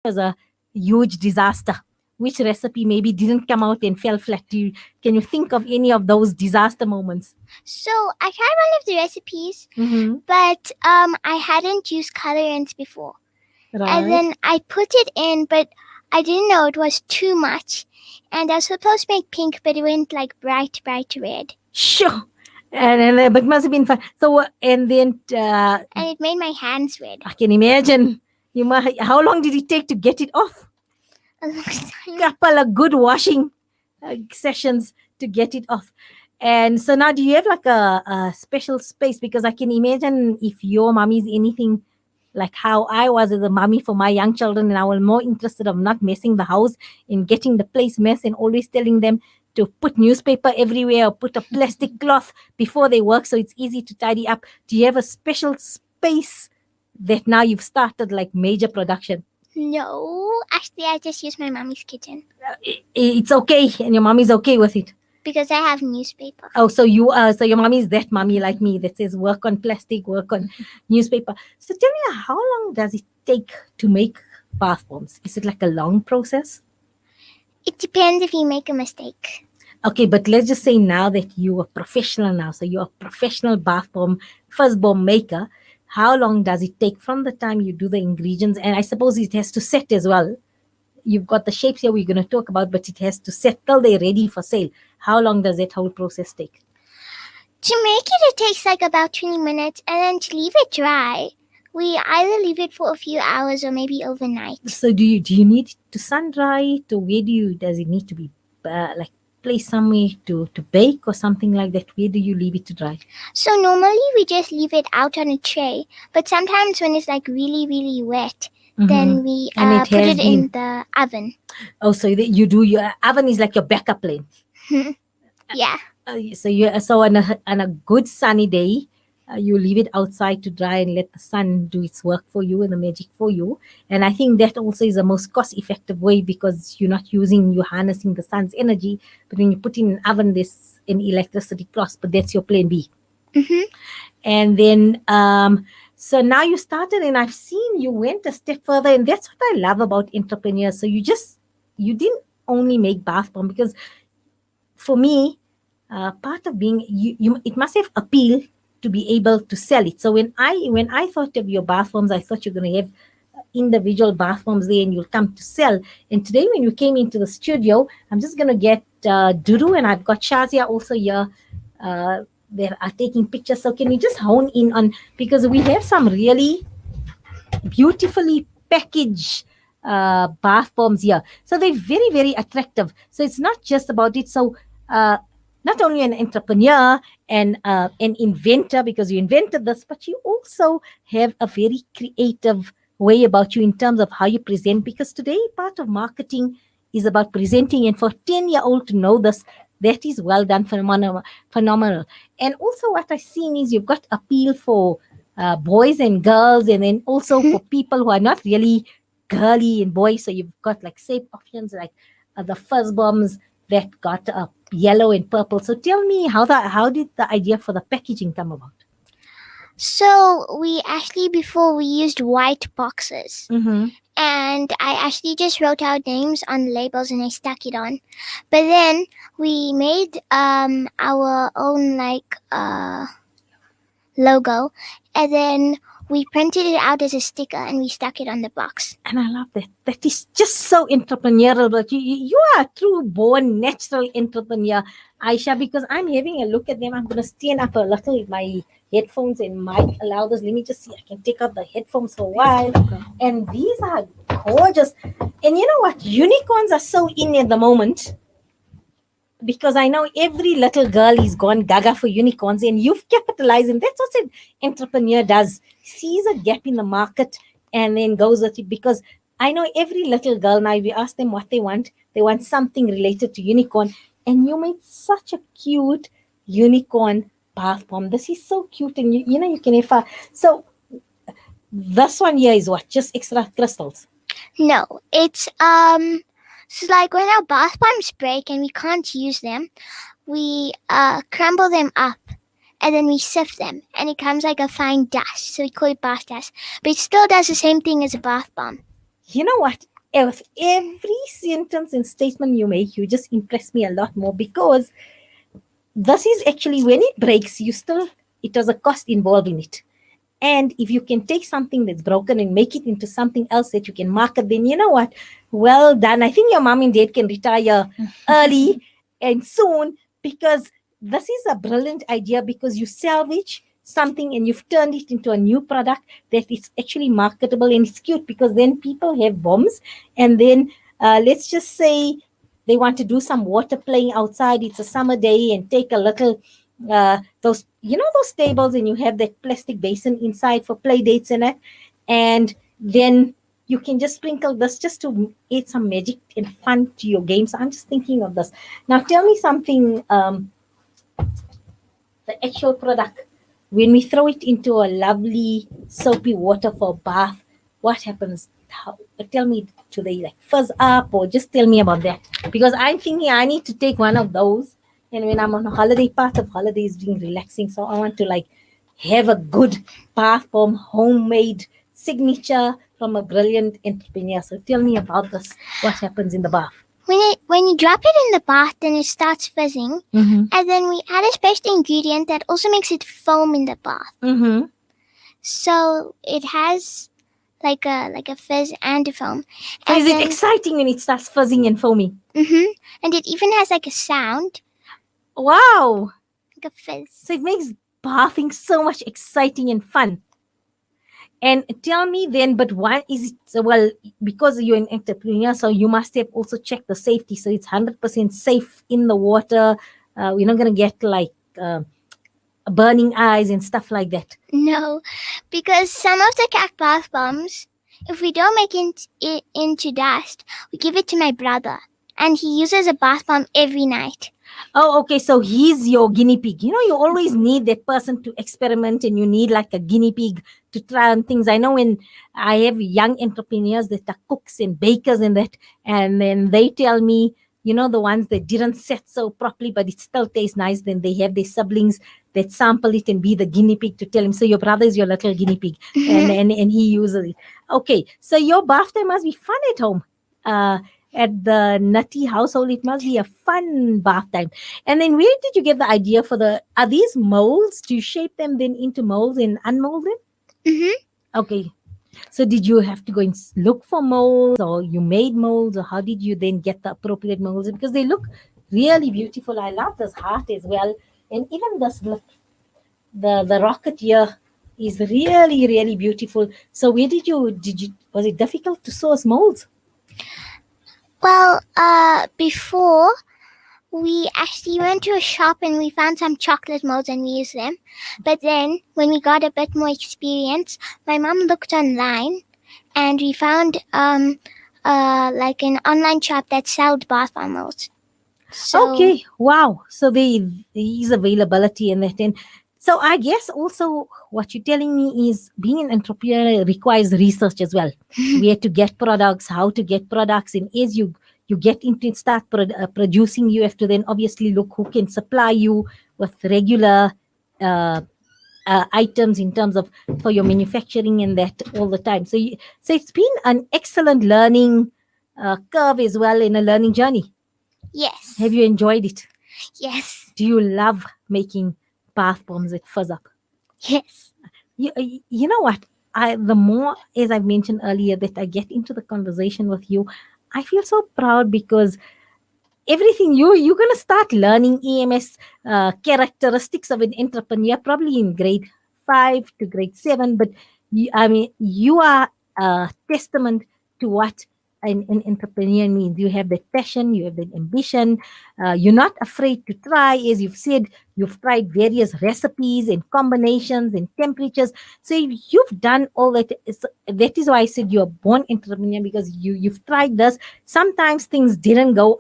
was a huge disaster. Which recipe maybe didn't come out and fell flat? Can you think of any of those disaster moments? So I tried one of the recipes, but I hadn't used colorants before. Right. And then I put it in, but I didn't know it was too much. And I was supposed to make pink, but it went like bright red. Sure. And but it must have been fun. So and then And it made my hands red. I can imagine. How long did it take to get it off? A long time. Couple of good washing sessions to get it off. And so now, do you have like a special space? Because I can imagine if your mommy is anything like how I was as a mommy for my young children, and I was more interested of not messing the house in getting the place mess, and always telling them to put newspaper everywhere or put a plastic cloth before they work so it's easy to tidy up. Do you have a special space that now you've started like major production? No, actually, I just use my mommy's kitchen. It's okay, and your mommy's okay with it. Because I have newspaper. Oh, so your mommy is that mommy like me that says work on plastic, work on newspaper. So tell me, how long does it take to make bath bombs? Is it like a long process? It depends if you make a mistake. Okay, but let's just say now that you're a professional now, so you're a professional bath bomb, first bomb maker. How long does it take from the time you do the ingredients? And I suppose it has to set as well. You've got the shapes here we're going to talk about, but it has to set till they're ready for sale. How long does that whole process take? To make it takes like about 20 minutes, and then to leave it dry, we either leave it for a few hours or maybe overnight. So do you need to sun dry it, or does it need to be like placed somewhere to bake or something like that? Where do you leave it to dry? So normally we just leave it out on a tray, but sometimes when it's like really wet, then we put it in the oven. Oh, so you do your oven is like your backup plan. Yeah. So on a good sunny day, you leave it outside to dry and let the sun do its work for you and the magic for you. And I think that also is the most cost-effective way, because you're harnessing the sun's energy. But when you put in an oven, there's an electricity cost, but that's your plan B. And then so now you started, and I've seen you went a step further, and that's what I love about entrepreneurs. So you didn't only make bath bomb, because for me, part of being it must have appeal to be able to sell it. So when I thought of your bath bombs, I thought you're going to have individual bath bombs there, and you'll come to sell. And today, when you came into the studio, I'm just going to get Duru, and I've got Shazia also here. They are taking pictures. So can you just hone in on, because we have some really beautifully packaged bath bombs here. So they're very attractive. So it's not just about it. So not only an entrepreneur and an inventor, because you invented this, but you also have a very creative way about you in terms of how you present, because today part of marketing is about presenting, and for a 10-year-old to know this, that is well done, phenomenal. And also what I've seen is you've got appeal for boys and girls, and then also for people who are not really girly and boys. So you've got like safe options like the first bombs that got yellow and purple. So tell me, how did the idea for the packaging come about? So we actually, before we used white boxes, and I actually just wrote out names on the labels and I stuck it on. But then we made our own logo, and then we printed it out as a sticker and we stuck it on the box. And I love that. That is just so entrepreneurial. But you are a true born natural entrepreneur, Aisha, because I'm having a look at them. I'm going to stand up a little with my headphones and might allow this. Let me just see. I can take out the headphones for a while. And these are gorgeous. And you know what? Unicorns are so in at the moment, because I know every little girl is gone gaga for unicorns, and you've capitalized, and that's what an entrepreneur does. Sees a gap in the market and then goes with it. Because I know every little girl now, if you ask them what they want something related to unicorn. And you made such a cute unicorn bath bomb. This is so cute, and you can have so this one here is what? Just extra crystals? No, it's so like when our bath bombs break and we can't use them, we crumble them up and then we sift them, and it comes like a fine dust. So we call it bath dust, but it still does the same thing as a bath bomb. You know what? With every sentence and statement you make, you just impress me a lot more, because this is actually, when it breaks, it has a cost involved in it. And if you can take something that's broken and make it into something else that you can market, then you know what? Well done. I think your mom and dad can retire early and soon, because this is a brilliant idea, because you salvage something and you've turned it into a new product that is actually marketable, and it's cute, because then people have bombs, and then let's just say they want to do some water playing outside. It's a summer day, and take a little those, those tables, and you have that plastic basin inside for play dates in it, and then you can just sprinkle this just to add some magic and fun to your game. So I'm just thinking of this. Now tell me something, the actual product, when we throw it into a lovely soapy water for a bath, what happens? Tell me, do they like fuzz up, or just tell me about that? Because I'm thinking I need to take one of those. And when I'm on a holiday, part of holiday is being relaxing. So I want to like have a good bath bomb, homemade signature from a brilliant entrepreneur. So tell me about this. What happens in the bath? When you drop it in the bath, then it starts fizzing, and then we add a special ingredient that also makes it foam in the bath. So it has like a fizz and a foam. So is it exciting when it starts fizzing and foaming? And it even has like a sound. Wow! Like a fizz. So it makes bathing so much exciting and fun. And tell me then, but why is it, well, because you're an entrepreneur, so you must have also checked the safety. So it's 100% safe in the water. We're not going to get like burning eyes and stuff like that. No, because some of the cat bath bombs, if we don't make it into dust, we give it to my brother. And he uses a bath bomb every night. Oh, okay. So he's your guinea pig. You always need that person to experiment, and you need like a guinea pig to try on things. I know when I have young entrepreneurs that are cooks and bakers and that, and then they tell me, the ones that didn't set so properly, but it still tastes nice, then they have their siblings that sample it and be the guinea pig to tell him. So your brother is your little guinea pig, and he uses it. Okay. So your bath time must be fun at home. At the Nathie household, it must be a fun bath time. And then where did you get the idea for are these molds? Do you shape them then into molds and unmold them? Okay. So did you have to go and look for molds, or you made molds, or how did you then get the appropriate molds? Because they look really beautiful. I love this heart as well. And even this, look, the rocket here is really, really beautiful. So where was it difficult to source molds? Well, before, we actually went to a shop and we found some chocolate molds and we used them. But then, when we got a bit more experience, my mom looked online and we found like an online shop that sold bath bomb molds. So, okay, wow. So there is availability in that. And so I guess also what you're telling me is being an entrepreneur requires research as well. Where to get products, how to get products, and as you get into it, start producing, you have to then obviously look who can supply you with regular items in terms of for your manufacturing and that all the time. So it's been an excellent learning curve as well, in a learning journey. Yes. Have you enjoyed it? Yes. Do you love making bath bombs that fuzz up? Yes. You know what? The more, as I've mentioned earlier, that I get into the conversation with you, I feel so proud, because everything you're going to start learning EMS characteristics of an entrepreneur probably in grade 5 to grade 7. But you are a testament to what an entrepreneur means. You have that passion, you have that ambition. You're not afraid to try. As you've said, you've tried various recipes and combinations and temperatures. So you've done all that. That is why I said you're a born entrepreneur, because you've tried this. Sometimes things didn't go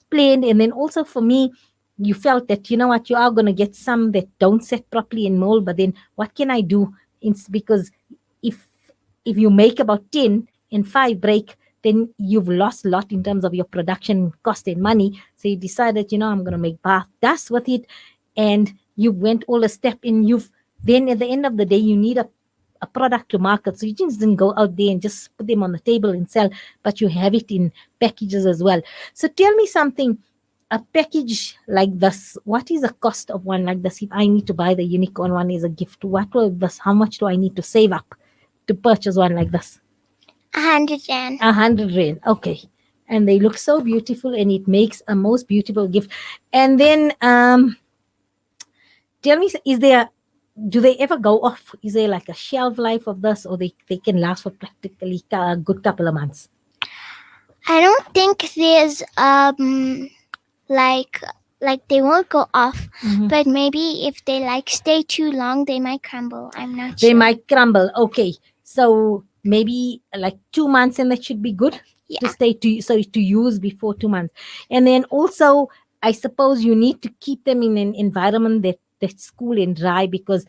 planned, and then also for me, you felt that, you know what, you are going to get some that don't set properly in mold, but then what can I do? Because if you make about 10 and 5 break, then you've lost a lot in terms of your production cost and money. So you decided, I'm going to make bath dust with it, and you went all a step in. Then at the end of the day, you need a product to market. So you just didn't go out there and just put them on the table and sell, but you have it in packages as well. So tell me something, a package like this, what is the cost of one like this? If I need to buy the unicorn one as a gift, what will this, how much do I need to save up to purchase one like this? 100 rand. 100 rand. Okay. And they look so beautiful, and it makes a most beautiful gift. And then tell me, is there, do they ever go off? Is there like a shelf life of this, or they can last for practically a good couple of months? I don't think there's like they won't go off, but maybe if they like stay too long, they might crumble. I'm not They sure. might crumble. Okay. So maybe like 2 months, and that should be good to Yeah. stay to use before 2 months. And then also, I suppose you need to keep them in an environment that's cool and dry, because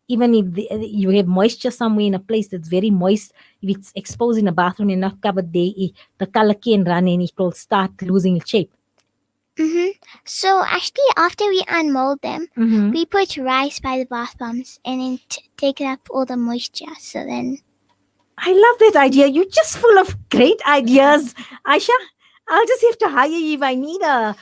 even if you have moisture somewhere in a place that's very moist, if it's exposed in a bathroom and not covered there, the color can run and it will start losing its shape. So actually, after we unmold them, we put rice by the bath bombs and then take up all the moisture. So then, I love that idea. You're just full of great ideas, Aisha. I'll just have to hire you if I need a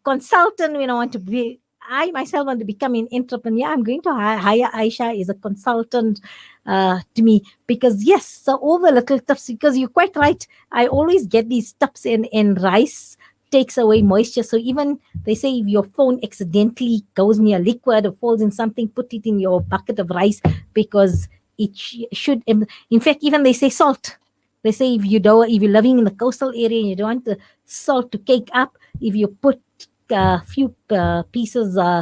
consultant when I want to be. I myself want to become an entrepreneur. I'm going to hire Aisha as a consultant to me, because yes, so all the little tips, because you're quite right. I always get these tips, and rice takes away moisture. So even they say if your phone accidentally goes near liquid or falls in something, put it in your bucket of rice, because it should. In fact, even they say salt. They say if you're living in the coastal area and you don't want the salt to cake up, if you put a few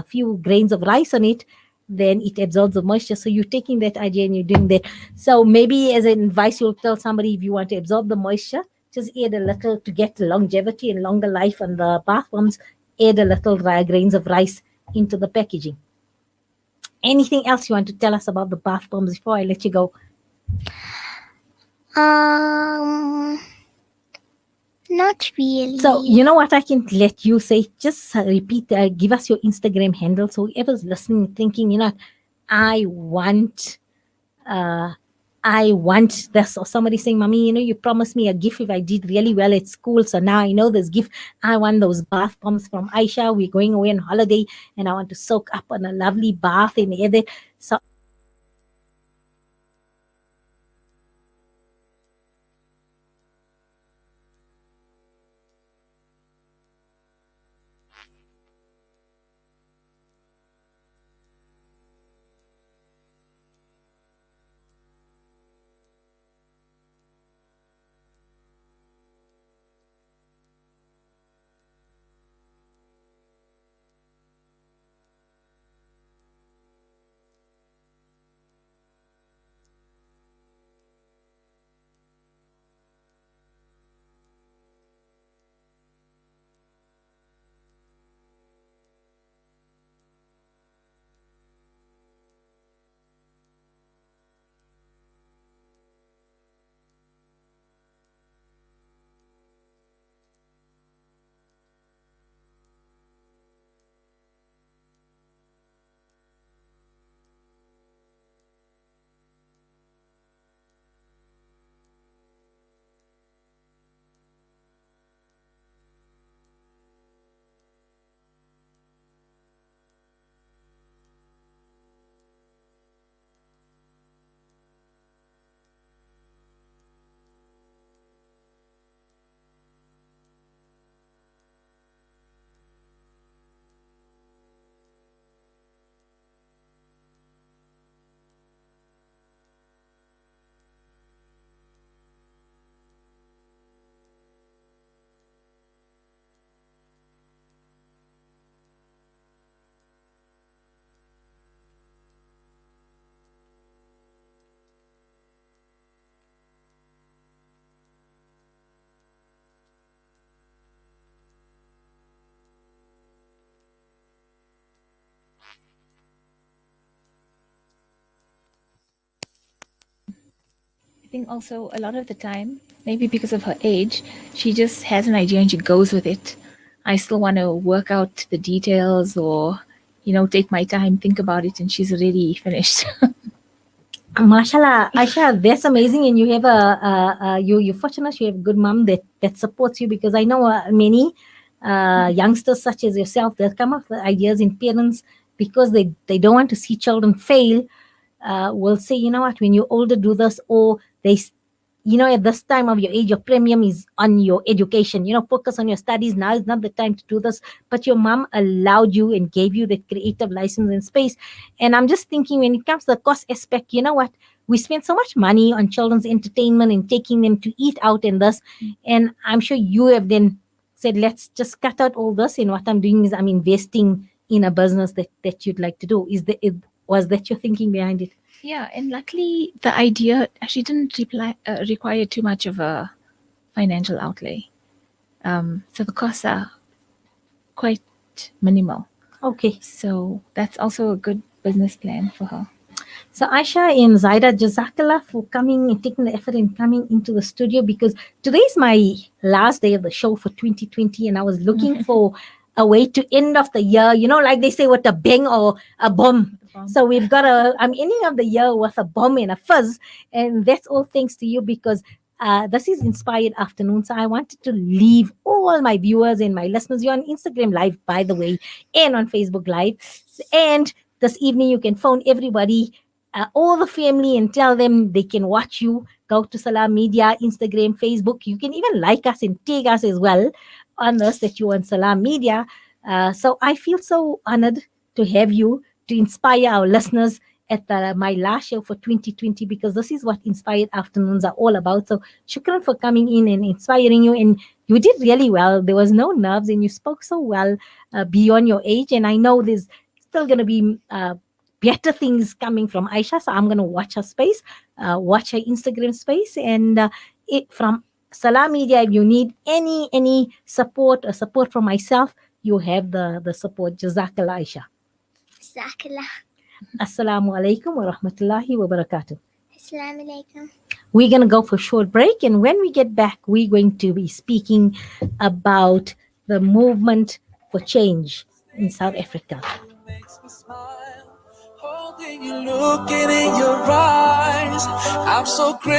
few grains of rice on it, then it absorbs the moisture. So you're taking that idea and you're doing that. So maybe as an advice, you'll tell somebody, if you want to absorb the moisture, just add a little to get longevity and longer life on the bath bombs. Add a little grains of rice into the packaging. Anything else you want to tell us about the bath bombs before I let you go? not really. So you know what I can let you say? Just repeat, give us your Instagram handle, so whoever's listening, thinking, I want this, or somebody saying, Mommy, you promised me a gift if I did really well at school, so now I know this gift. I want those bath bombs from Aisha. We're going away on holiday, and I want to soak up on a lovely bath and air that. So I think also a lot of the time, maybe because of her age, she just has an idea and she goes with it. I still want to work out the details, or take my time, think about it, and she's already finished. Mashallah, Aisha, that's amazing, and you have you're fortunate. You have a good mom that supports you, because I know many youngsters such as yourself, they'll come up with ideas in parents because they don't want to see children fail. Will say, you know what, when you're older, do this, or at this time of your age, your premium is on your education. Focus on your studies. Now is not the time to do this. But your mom allowed you and gave you that creative license and space. And I'm just thinking, when it comes to the cost aspect, you know what? We spend so much money on children's entertainment and taking them to eat out and this. And I'm sure you have then said, let's just cut out all this. And what I'm doing is I'm investing in a business that you'd like to do. Was that your thinking behind it? Yeah, and luckily the idea actually didn't require too much of a financial outlay. So the costs are quite minimal. Okay. So that's also a good business plan for her. So Aisha and Zaida, Jazakallah for coming and taking the effort and coming into the studio, because today is my last day of the show for 2020, and I was looking for a way to end off the year, like they say, with a bang or a bomb. So we've got I'm ending of the year with a bomb and a fuzz, and that's all thanks to you, because this is Inspired Afternoon. So I wanted to leave all my viewers and my listeners. You're on Instagram Live, by the way, and on Facebook Live. And this evening, you can phone everybody, all the family, and tell them they can watch you. Go to Salam Media, Instagram, Facebook. You can even like us and tag us as well on this, that you're on Salam Media. So I feel so honored to have you, to inspire our listeners at my last show for 2020, because this is what Inspired Afternoons are all about. So shukran for coming in and inspiring you. And you did really well. There was no nerves, and you spoke so well beyond your age. And I know there's still going to be better things coming from Aisha. So I'm going to watch her space, watch her Instagram space. And from Salam Media, if you need any support or support from myself, you have the support. Jazakallah, Aisha. Jazakallah. Assalamu alaikum wa rahmatullahi wa barakatuh. Assalamu alaikum. We're going to go for a short break. And when we get back, we're going to be speaking about the movement for change in South Africa. Makes me smile, holding you, looking in your eyes. I'm so grateful.